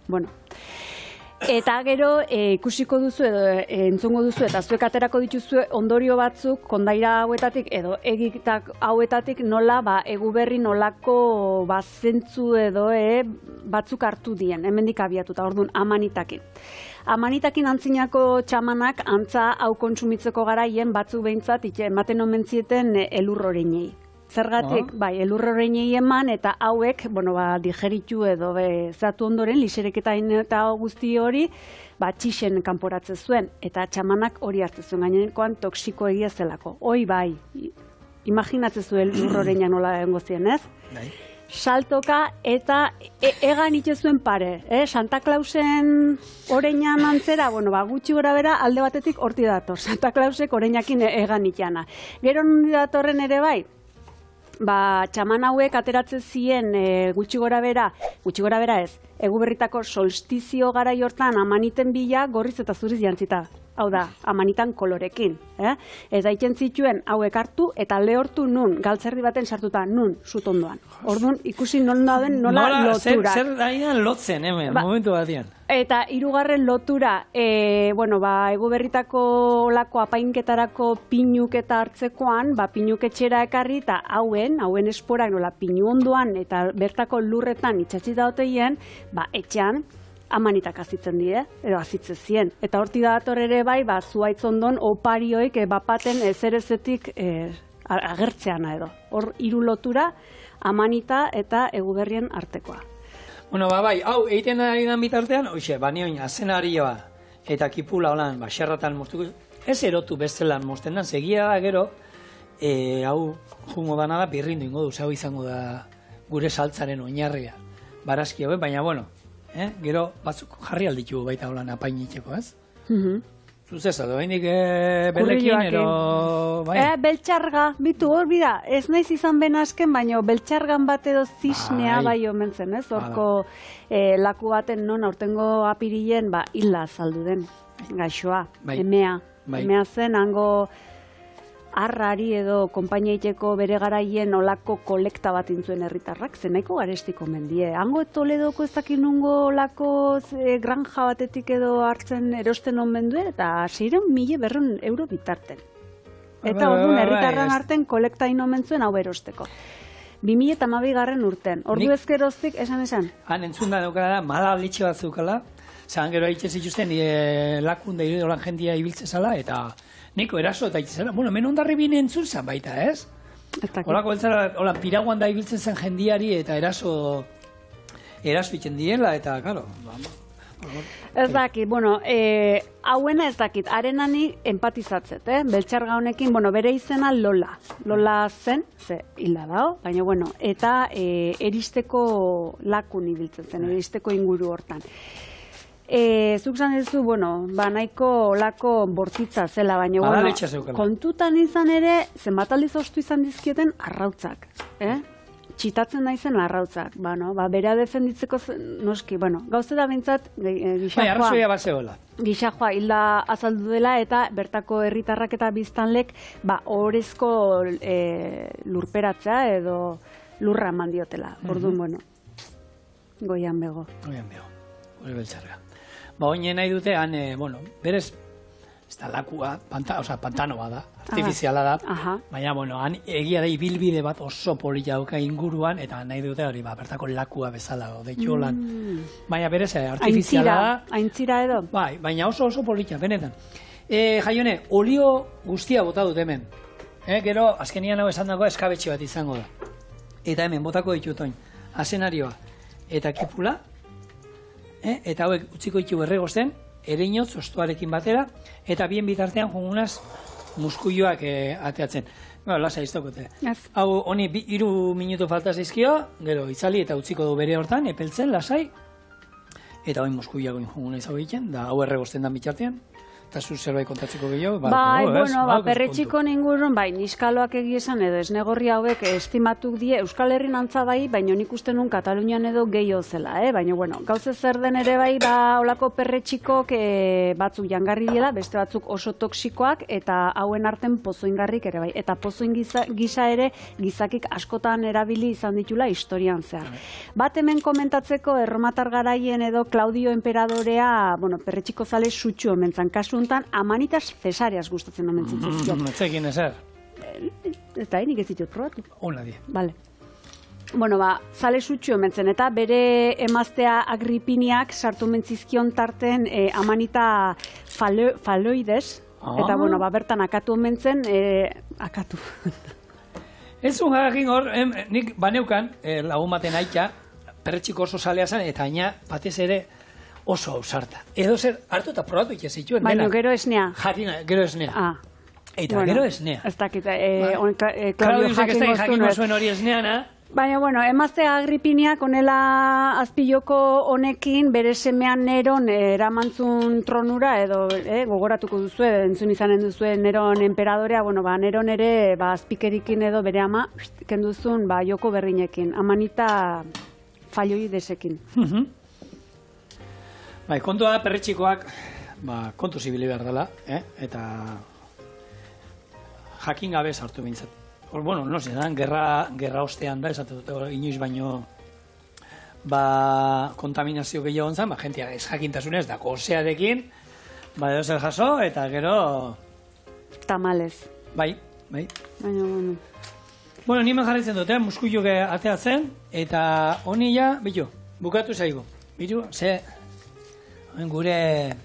Eta gero ikusiko duzu edo entzungo duzu eta zuek aterako dituzue ondorio batzuk kondaira hauetatik edo egitak hauetatik nola egu berri nolako zentzu edo batzuk hartu dien, hemendik abiatuta, orduan amanitakin. Amanitakin antzinako txamanak antza hau kontsumitzeko garaien batzuk behintzat ematen omen zieten elurroreinei. Zergatik, elurroreinei eman eta hauek, digeritu edo zatu ondoren, lisereketain eta guzti hori, txixen kanporatzen zuen. Eta txamanak hori hartzen zuen, gainekoan toksiko egia zelako. Hoi bai, imaginatzen zuen elurroreina nola egongo zien, ez? Bai. Saltoka eta egan itxezuen pare. Santa Clausen oreinan antzera, gutxi gora bera alde batetik horti dator. Santa Clausek oreinakin egan itxana. Gero nondi datorren ere bai, txaman hauek ateratzen ziren gutxi gora bera ez, egu berritako solstizio garai hortan amaniten bila gorriz eta zuriz jantzita. Hau da, amanitan kolorekin. Eta iten zituen hauek hartu eta lehortu nun, galtzerdi baten sartuta nun, sutondoan. Orduan, ikusi non dauden nola lotura. Zer dainan lotzen hemen, momentu batian. Eta hirugarren lotura, egu berritako lako apainketarako pinuketa hartzekoan, pinuketxera ekarri eta hauen esporak nola pinu ondoan eta bertako lurretan itxatzita oteien, etxean, amanitak azitzen die, edo azitzen zien. Eta horti dator ere bai, zuaitz ondon oparioik bapaten ezerezetik agertzeana edo. Hor hiru lotura, amanita eta eguberrien artekoa. Hau, egiten ari dan bitartean, nioin, azenarioa eta kipula holan, xerratan moztuko, ez erotu bestelan mozten dan, segia da gero, hau jungo dana da, birrindu ingo duz, hau izango da gure saltzaren oinarria. Barazki hau, baina, gero batzuk jarri alditugu baita holan apainitzeko, ez? Zuzesa, doainik belekin, ero... Beltxarga, bitu hor, bida, ez naiz izan ben asken, baina beltxargan bat edo zisnea bai omentzen, ez? Horko laku baten non aurtengo apirilen, hila azaldu den, gaixoa, emea. Emea zen, hango arrari edo konpainiaiteko bere garaien olako kolekta bat intzuen herritarrak, zenaiko garestiko mendie. Hango Toledoko ez dakit nungo olako granja batetik edo hartzen erosten omen duen, eta 600.000 euro bitarten. Eta orduan herritarran arten kolekta omen zuen hau erosteko. 2012 urten. Ordu ezkeroztik, esan? Han entzun da daukara, mala litxe bat zeukala, zehan gero haitxe zituzten lakunde irudolan jendia ibiltzezala, eta niko eraso eta itzela, hemen ondarri bine entzun zen baita, ez? Olako beltzara, piraguan da ibiltzen zen jendiari eta eraso iten diela, eta, karo, Ez dakit, hauena ez dakit, arenani empatizatzet, beltxarga honekin, bere izena Lola. Lola zen, hila dao, baina, eta eristeko lakun ibiltzen zen, eristeko inguru hortan. Zuk zan duzu, nahiko olako bortitza zela, baina, kontutan izan ere, zenbat aldiz ostu izan dizkieten arrautzak, txitatzen naizen arrautzak, bera defenditzeko noski, gauze da bintzat, gixajoa hilda azaldu dela, eta bertako herritarrak eta biztanlek, orezko lurperatzea edo lurra eman diotela, orduan, goian bego. Goian bego, hori beltxarga. Oinen nahi dute, berez, ez da lakua, pantano bat da, artifiziala da, baina, bueno, han egia da ibilbide bat oso polita dauka inguruan, eta nahi dute hori, bertako lakua bezala, deitu lan. Baina berez, artifiziala da. Aintzira edo? Bai, baina oso polita, benetan. Jaione, olio guztia bota dut hemen. Gero, azkenian hau esan dago eskabetxe bat izango da. Eta hemen, botako ditut oin, asenarioa eta kipula, eta hauek utziko ditu berregozten, ereinotz, ostoarekin batera, eta bien bitartean jongunaz muskuioak ateatzen. Lasa iztokote. Hau, honi 3 minutu falta zaizkio, gero itzali eta utziko du bere hortan, epeltzen, lasai, eta hori muskuioak jonguna izau egiten, da hau erregozten da bitartean. Eta zu zerbait kontatzeko gehiago? Perretxikon ingurun, niskaloak egiesan edo esnegorri hauek estimatuk die Euskal Herrin antza bai, baina nik uste nun Katalunian edo gehiago zela, baina, gauze zer den ere bai, olako perretxikok batzuk jangarri diela, beste batzuk oso toksikoak, eta hauen arten pozoingarrik ere bai, eta pozoin gisa ere gizakik askotan erabili izan ditula historian zehar. Bat hemen komentatzeko erromatar garaien edo Claudio Emperadorea, perretxiko zale sutxu omentzan, kasu untan amanitas cesareas gustatzen omen zintzizkio. Etzekin ezer. Eta nik ez ditut probatu. Hola di. Vale. Zale sutxu omentzen, eta bere emaztea Agripiniak sartu mentzizkion tarten amanita faloides, eta bertan akatu omentzen, akatu. Ez un jagakin hor, nik baneukan, lagun baten aita, perretxiko oso zalea zen, eta aina batez ere oso ausarta. Edo zer, hartu eta probatu itxe zituen. Baina gero esnea. Gero esnea. Eta gero esnea. Ez dakit, Claudio jakingo zuen hori esneana. Baina, emazte Agripiniak onela azpiloko honekin bere semean Neron eramantzun tronura, edo gogoratuko duzue, entzun izanen duzue Neron emperadorea, Neron ere azpikerikin edo bere ama kenduzun joko berrinekin, amanita falloidesekin. Kontua da perretxikoak kontu zibili behar dela, eta jakin gabe sartu bintzat. No sé, gerra ostean da, esatu dute inoiz baino kontaminazio gehiago ontzan, jentia ez jakintasunez, da kosearekin, edo zer jaso, eta gero... Tamales. Bai. Nimen jarraitzen dute, muskuiok ateatzen, eta honi ja, bukatu zaigu. Gure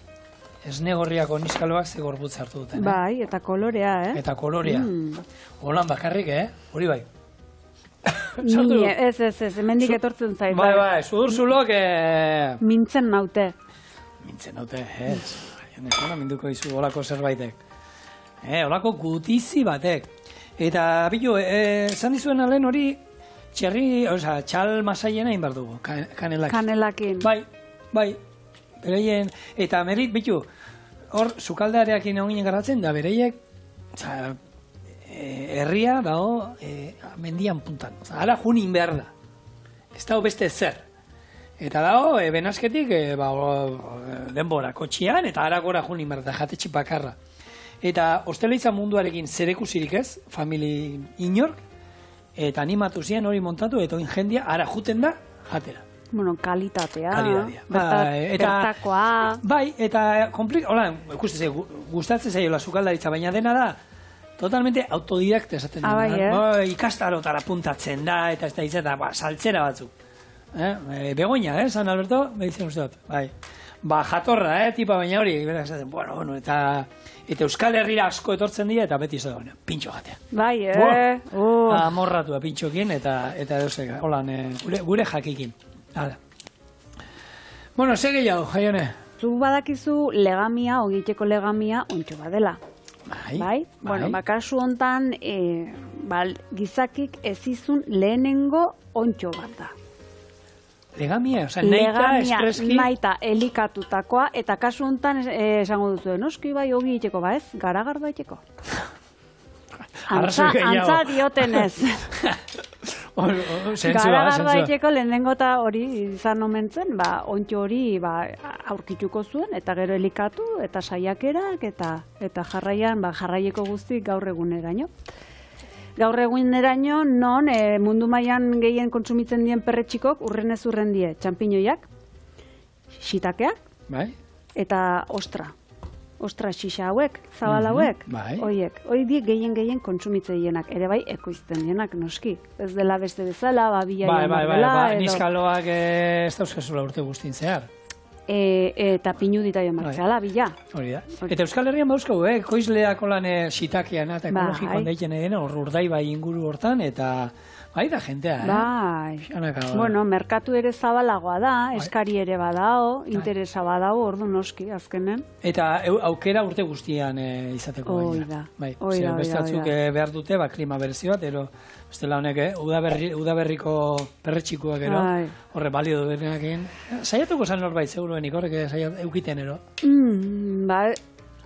esnegorriako niskaloak ze gorputz hartu duten. Bai, eta kolorea, Eta kolorea. Holan bakarrik, hori bai. Ez, hemendik etortzen zait. Bai, sudur-zulok... Mintzen naute. Mintzen naute, ez. Minduko izu holako zerbaitek. Holako gutizi batek. Eta, esan dizuen alen hori, txal masaiena inbar dugu, kanelakin. Kanelakin. Bai. Bereien, eta merit, hor, sukaldeareakin egin garratzen, da bereiek, herria dago mendian puntan. Hala junin behar da. Ez dago beste zer. Eta dago, benazketik, denbora, kotxian, eta haragora junin behar da, jatetxe bakarra. Eta ostelaitza munduarekin zerekusirik ez, famili inork, eta animatu zian hori montatu, eta oin jendia, ara juten da, jatera. Kalitatea. Bertakoa. Bai, eta gustatzen zaiola sukaldaritza, baina dena da totalmente autodidakta esaten dena. Ikastarotara puntatzen da, eta ez da izan, saltzera batzuk. Begoña, San Alberto, meditzen uste dut. Jatorra, tipa baina hori, eta Euskal Herrira asko etortzen dira, eta beti izan da, pintxo jatea. Bai, amorratua pintxokin, eta eusek, gure jakikin. Hala. Ze gehiago, Jaione? Zu badakizu legamia, ogiteko legamia, ontxo badela. Bai? Kasu hontan, gizakik ez izun lehenengo ontxo bat da. Legamia, naita espreski? Naita elikatutakoa, eta kasu hontan esango duzu, noski bai ogiteko, ez? Garagardo aiteko. Antza diotenez. Garagardo aiteko lehenengo eta hori izan omentzen, ontxo hori aurkituko zuen, eta gero elikatu, eta saiakerak, eta jarraian, jarraieko guztik gaur eguneraino. Gaur eguneraino, non mundu mailan gehien kontsumitzen dien perretxikok, urrenez urren die, txampiñoiak, xitakeak, eta ostra. ostra xixa hauek, zabal hauek, bai. hoiek, hoi die gehien kontsumitzeienak, ere bai, ekoizten dienak, noski. Ez dela beste bezala, bila bai, niskaloak ez dauzkazula urte guztin zehar. Eta pinu dita joan martzala, bila. Hori da. Eta Euskal Herrian bauzkau, koizleak olan xitakean eta ekologikoan daiten edena, Urdaibai inguru hortan, eta bai da jentea, Bai. Bueno, merkatu ere zabalagoa da, eskari ere badao, interesa badao, ordu noski, azkenen. Eta aukera urte guztian izateko gaina. Bai, beste batzuk behar dute, klima berezi bat, ero, bestela honek, udaberriko perretxikuak ero, horre balio du berrenakin. Saiatuko zan norbait, seguruenik, horrek eukiten ero.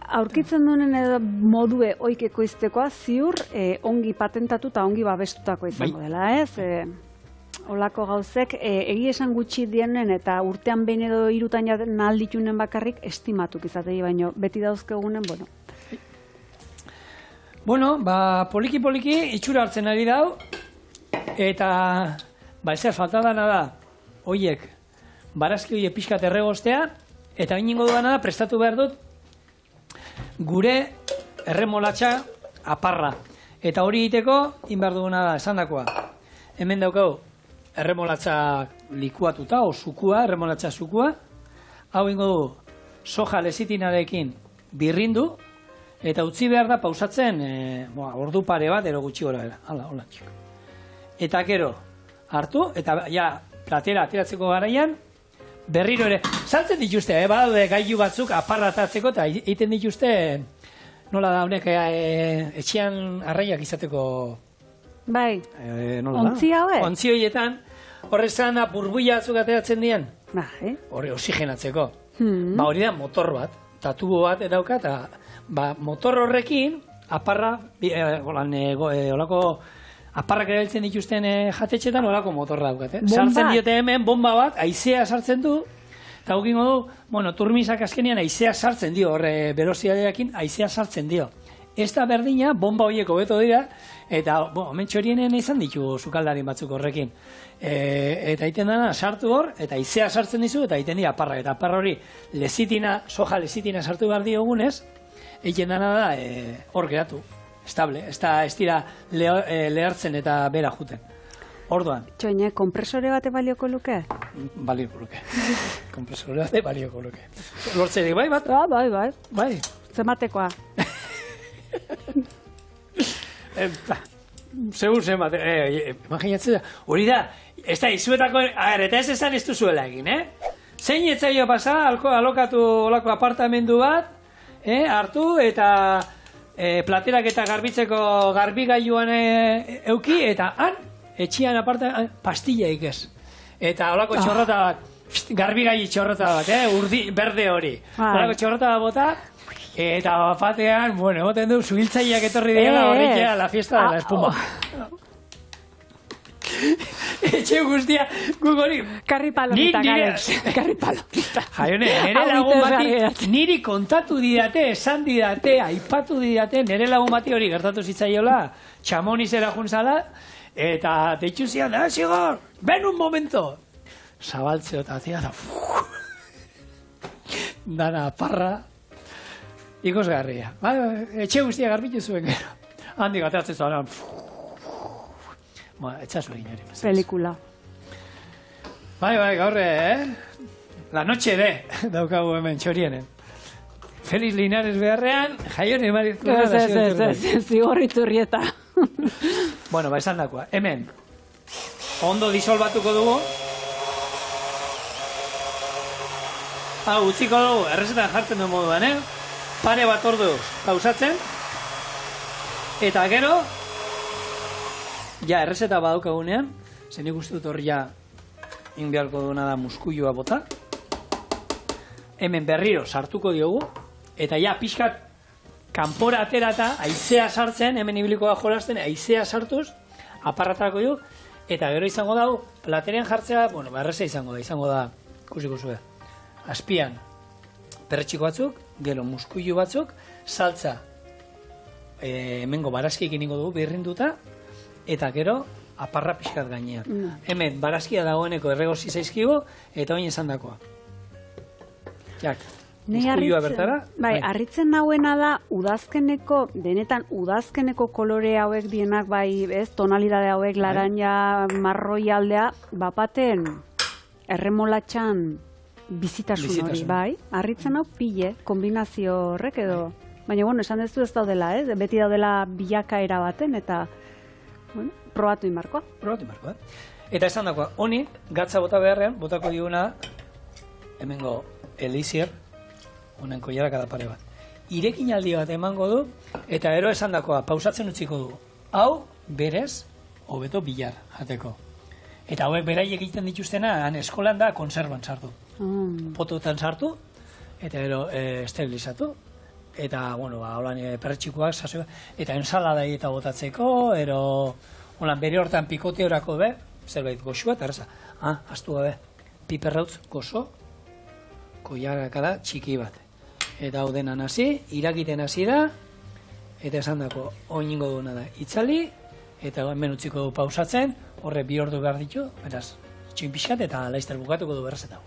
Aurkitzen duenen edo modue oikeko iztekoa ziur ongi patentatu eta ongi babestutako izango dela, ez? Olako gauzek, egi esan gutxi dienen eta urtean behin edo irutan nahalditunen bakarrik estimatuk izatei, baino beti dauzkegunen, bueno. Bueno, poliki-poliki itxura hartzen ari dau, eta ezer falta dana da, hoiek, barazki hoiek pixkat erregostea, eta iningo duana da, prestatu behar dut, gure erremolatxa aparra. Eta hori egiteko, inbar duguna da, esan dakoa. Hemen daukau, erremolatxa likuatuta, o zukua, erremolatxa zukua. Hau ingo du, soja lezitinarekin birrindu, eta utzi behar da pausatzen, ordu pare bat, ero gutxi gora bera. Hola, txiko. Eta gero, hartu, eta ja, platera ateratzeko garaian, berriro ere, saltzen dituzte, badaude gailu batzuk aparratatzeko, eta egiten dituzte, nola da honek etxean arraiak izateko... Bai, ontzi hauek? Ontzi horietan, horrezan burbuila batzuk ateratzen dien, hori oxigenatzeko. Hori da motor bat, eta tubo bat edauka, eta motor horrekin, aparra, olako... Aparrak erabiltzen dituzten jatetxetan horako motorra daukat. Sartzen diote hemen, bomba bat, haizea sartzen du, eta gukingo du, turmisak azkenean haizea sartzen dio, horre beroziadeakin haizea sartzen dio. Ez da berdina, bomba horiek hobeto dira, eta hemen txorienen izan ditu sukaldarin batzuk horrekin. Eta egiten dena, sartu hor, eta haizea sartzen dizu, eta egiten dira aparrak. Eta aparra hori, soja lezitina sartu behar diogunez, egiten dena da, hor geratu. Estable, ez dira lehartzen eta bera juten. Orduan. Txoine, kompresore bate balioko luke? Balioko luke. Kompresore bate balioko luke. Lortzerik bai bat? Bai. Zematekoa. Segur zemate. Imaginatzen da. Hori da, ez da, izuetako, eta ez esan ez duzuela egin, Zein etzaio pasa, alokatu olako apartamendu bat, hartu eta... platerak eta garbitzeko garbigailuan euki, eta han, etxian aparta, pastillaik ez. Eta holako txorrota bat, garbigai txorrota bat, berde hori. Holako txorrota bat bota, eta batean, egoten du, zuhiltzaileak etorri diela horrekia la fiesta de la espuma. Etxe guztia, guk hori... Karripalonita, Galex. Karripalonita. Jaione, nire lagun bati, niri kontatu didate, esan didate, aipatu didate, nire lagun bati hori gertatu zitzaiola, txamonizera juntzala, eta deitzu zian, Sigor, ven un momento. Zabaltzeo eta zia, dana parra, ikusgarria. Etxe guztia garbitu zuen gero. Handik ateratzen zuen, etxasu egin hori. Pelikula. Bai, gaur, La noche de, daukagu hemen txorienen. Feliz Linares beharrean, Jaione Maritruna. Zigorriturrieta. Bueno, esan dakoa. Hemen, ondo disolbatuko dugu. Utziko dugu, errezetan jartzen du moduan, Pare bat ordu pausatzen. Eta gero, ja, errezeta badaukagunean, zen ikustu dut hori ja inbialko duna da muskuilua bota. Hemen berriro sartuko diogu, eta ja pixkat kanpora aterata, haizea sartzen, hemen ibiliko da jolasten, haizea sartuz, aparratako du, eta gero izango dago, platerean jartzea, erreza izango da, ikusiko zuen. Azpian, perretxiko batzuk, gero muskuilu batzuk, saltza, hemengo barazkiekin ingo dugu, birrinduta, eta gero, aparra pixkat gainean. Hemen, barazkia dagoeneko erregozi zaizkigu, eta oin esan dakoa. Jak, muskuilua bertara. Bai, harritzen nauena da, benetan udazkeneko kolore hauek dienak, bai, ez, tonalidade hauek, laranja, marroi aldea, bapaten erremolatxan bizitasun hori, bai. Harritzen hau pile, kombinazio horrek edo. Baina, bueno, esan dezu ez daudela, beti daudela bilakaera baten, eta, bueno, probatu imarkoa. Eta esan dakoa, honi, gatza bota beharrean, botako diguna, hemengo elizier, honen koiaraka da pare bat. Irekin aldi bat emango du, eta ero esan dakoa, pausatzen utziko du. Hau, berez, hobeto bilar jateko. Eta hauek beraiek egiten dituztena, han eskolan da, konserban sartu. Pototan sartu, eta ero esterilizatu. Eta, bueno, holan perretxikoak, eta ensalada eta botatzeko, ero, holan bere hortan pikote horako be, zerbait goxua, eta erraza, astu gabe, piperrautz gozo, koiarakada txiki bat. Eta hau denan hasi, irakiten hasi da, eta esan dako, oiningo duna da, itzali, eta hemen utziko du pausatzen, horre 2 ordu behar ditu, beraz, itxoin pixkat, eta laizter bukatuko du berrezeta.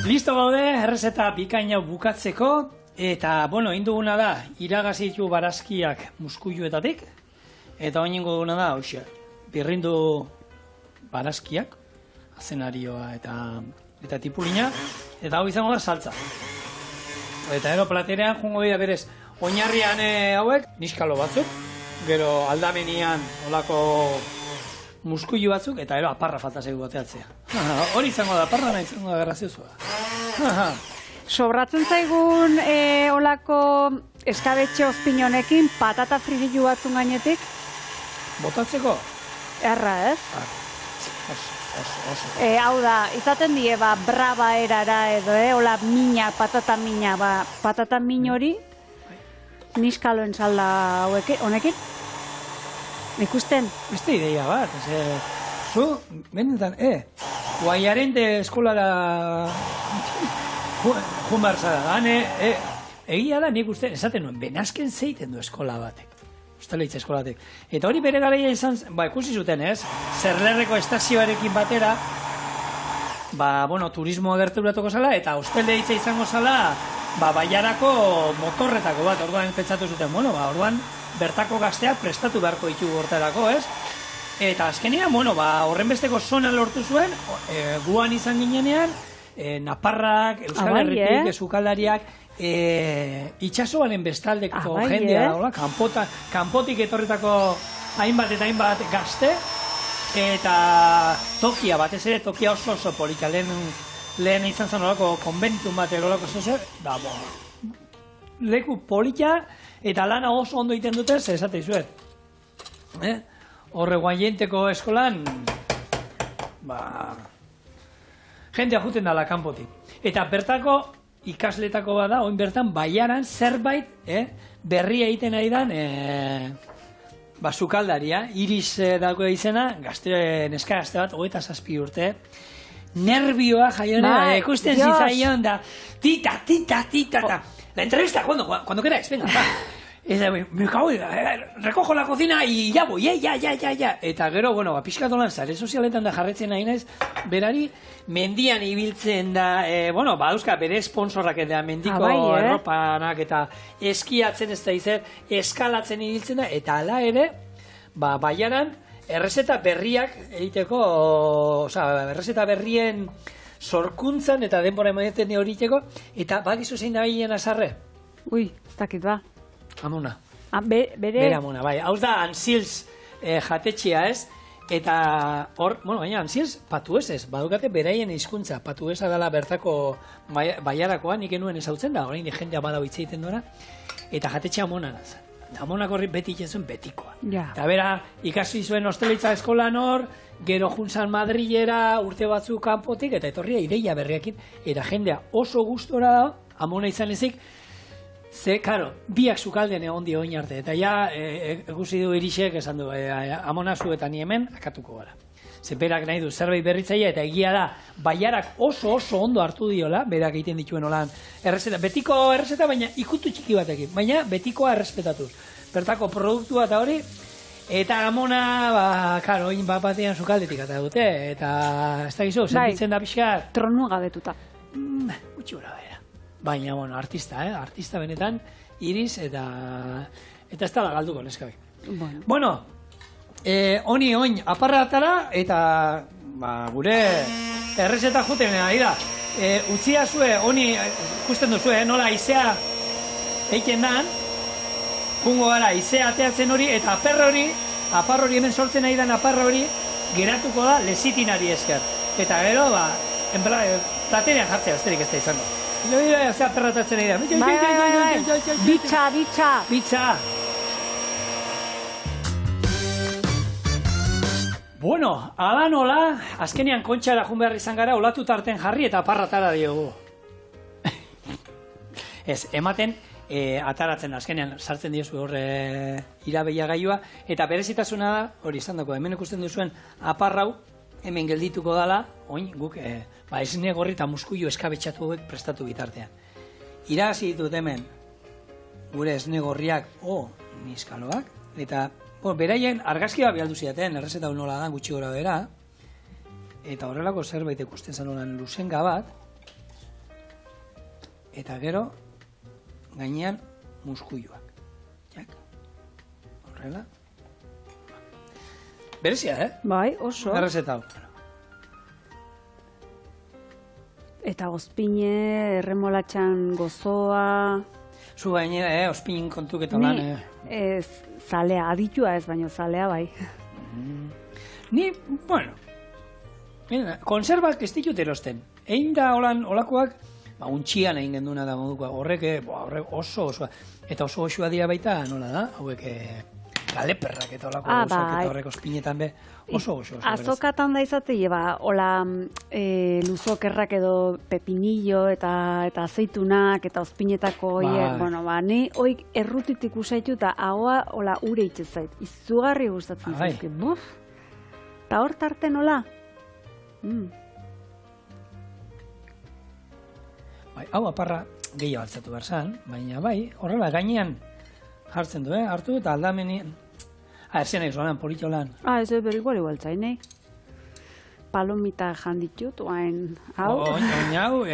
Listo gaude, errezeta bikaina bukatzeko, eta, bueno, induguna da, iragazitu barazkiak muskuiluetatik, eta oinengo duguna da, hoxe, birrindu barazkiak, azenarioa eta tipulina, eta hau izango da saltza. Eta ero platerean jungo dira berez, oinarrian hauek, niskalo batzuk, gero aldamenian olako muskuilu batzuk, eta ero aparra falta zaigu bateatzea. Hori izango da, aparra nahi izango da graziozua. Sobratzen zaigun olako eskabetxe ozpinonekin patata frigilu batzun gainetik? Botatzeko? Erra, ez? Oso. Hau da, izaten die, braba erara edo, hola mina, patata mina, patata min hori, niskaloen salda honekin? Ikusten? Beste ideia bat, zu, benetan, guaiaren de eskolara jumar zara, egia da nik uste, esaten nuen, benazken zeiten du eskola batek. Ostaleitza eskolatek. Eta hori bere garaia izan, ikusi zuten, ez? Zerlerreko estazioarekin batera, bueno, turismoa gerturatuko zala, eta hosteleitza izango zala, Baiarako motorretako bat, orduan pentsatu zuten, bueno, orduan bertako gazteak prestatu beharko ditugu hortarako, ez? Eta azkenean, bueno, horren besteko zona lortu zuen, guan izan ginenean, Naparrak, Euskal Herritik, Sukaldariak, itxasoaren bestaldeko jendea daula, kanpotik etorritako hainbat eta hainbat gazte, eta Tokia, batez ere, Tokia oso polita, lehen izan zen olako konbentu bat olako zozer, leku polita, eta lana oso ondo egiten dute, esate izuet. Horre guaienteko eskolan, jendea juten dala kanpotik. Eta bertako ikasletako bada, oin bertan, Baiaran zerbait berria egiten ari dan sukaldaria, Iris dago izena, neska gazte bat, 27 urte, nervioa jaiona, ikusten zitzaion da, tita, la entrevista, cuando queráis, venga, va. Me cago, recojo la cocina y ya voy, ya. Eta gero, pixka dolan zare sozialetan da jarretzen nahi naiz, berari, mendian ibiltzen da, dauzka bere sponsorrak eta mendiko erropanak eta eskiatzen ez da izer, eskalatzen ibiltzen da, eta ala ere, Baiaran, errezeta berriak egiteko, errezeta berrien sorkuntzan eta denbora ematen horiteko, eta bakizu zein da behien azarre? Ui, ez dakit ba. Amona. Bere amona, bai. Hau da Ansils jatetxea, ez? Eta hor, baina Ansils patuesez, badukate beraien hizkuntza, patuesa dela bertako Baiarakoa, nik enuen ezautzen da, orain jendea badau hitz egiten duena, eta jatetxea Amona nazan. Amonak horri beti itzen betikoa. Eta bera, ikasi zuen hosteleitza eskolan hor, gero juntzan Madrilera, urte batzuk kanpotik, eta etorria ideia berriakin, eta jendea oso gustora da, Amona izan ezik, ze, karo, biak sukalden egon dio oin arte, eta ja, egusi du Irisek, esan du, Amona zu eta ni hemen, akatuko gara. Ze berak nahi du zerbait berritzaia, eta egia da, Baiarak oso ondo hartu diola, berak egiten dituen olan errezeta, betiko errezeta, baina ikutu txiki batekin, baina betikoa errespetatuz. Bertako produktua eta hori, Eta amona, karo, oin bat batean sukaldetik eta dute, eta ez da gizu, sentitzen da pixkat. Tronu gabetuta. Gutxi gora bera. Baina, bueno, artista, artista benetan, iriz, eta ez dala galduko, neskabi. Bueno, honi oin aparratara, eta gure errezeta juten, ari da. Utzia zue, honi, ikusten duzue, nola izea eiken dan, jungo gara, izea ateatzen hori, eta apar hori hemen sortzen nahi dan apar hori, geratuko da lesitinari esker. Eta gero, platenean jartzea, besterik ez da izango. Zea perratatzen nahi da. Bitxa. Bueno, ala nola, azkenean kontxara jun behar izan gara, olatu tarten jarri eta aparratara diogu. Ez, ematen, ataratzen azkenean sartzen diozu horre irabeia gailua, eta berezitasuna da, hori izan dako, hemen ikusten duzuen aparrau, hemen geldituko dala, oin, guk, esne gorri eta muskuio eskabetxatu hauek prestatu bitartean. Irabazi ditut hemen, gure esne gorriak, niskaloak, eta beraien argazkia bialdu zidaten, errezeta nola da, gutxi gora bera, eta horrelako zerbait ikusten zanolan luzenga bat, eta gero, gainean muskuioak. Horrela. Berezia, Bai, oso. Errezeta hau. Eta ospine, erremolatxan gozoa. Zu gainera, ospinin kontuk eta lan. Ez, zalea, aditua ez, baino zalea bai. Ni, bueno, konservak ez ditut erosten. Egin da olakoak, untxian egin genduna da modukoa, horrek oso, eta oso osoa dira baita, nola da, hauek galeperrak eta olako osoak eta horrek ospinetan be, oso. Azokatan da izate, hola luzokerrak edo pepinillo eta azeitunak eta ospinetako horiek, ni hoik errutitik usaitu eta haua hola ure itxezait, izugarri gustatzen zaizki, buf, eta hor tarten hola. Hau aparra gehiago altzatu behar zan, baina bai, horrela gainean jartzen du, hartu eta aldamenien. Erzien nahi zolan, polito lan. Ez igual zain, palomita janditut, oain hau. Oin hau,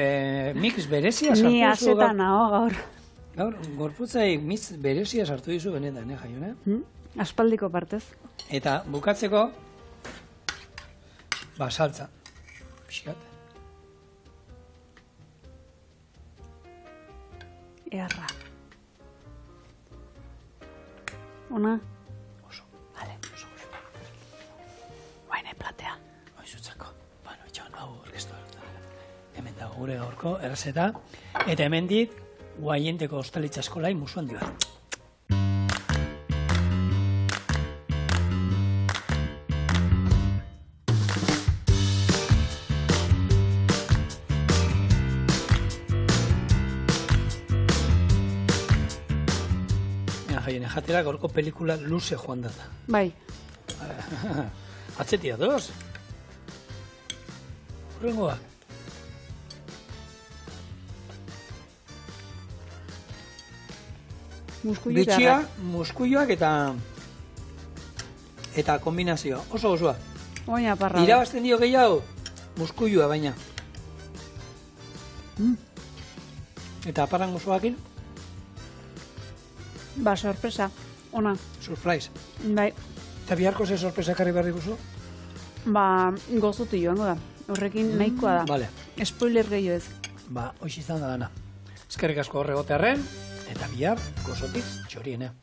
mix berezia sartu dizu. Ni azetan hau gaur. Gaur, gorputzai mix berezia sartu dizu benetan, jaiona? Aspaldiko partez. Eta bukatzeko, saltza. Pixkat. Erra. Ona? Oso. Vale. Oso. Guaine platea. Oizutzako. Bueno, itxan, hau orkestu. Hemen dago gure gaurko errezeta. Eta hemen dit, guaienteko ostalitza eskolai musuan dira. Jatera gaurko pelikula luze joan data. Bai. Atzetia doz. Horrengoa. Bitxia, muskuioak eta kombinazioa. Oso osoa. Oina parra. Irabazten dio gehiago, muskuioa baina. Eta aparran gozoakin? Sorpresa. Ona. Surprise. Bai. Eta biharko ze sorpresa karri behar diguzu? Gozotu joango da. Horrekin nahikoa da. Vale. Spoiler gehiago ez. Hoiz izan da dana. Eskerrik asko horregotearren, eta bihar gozotik txoriena.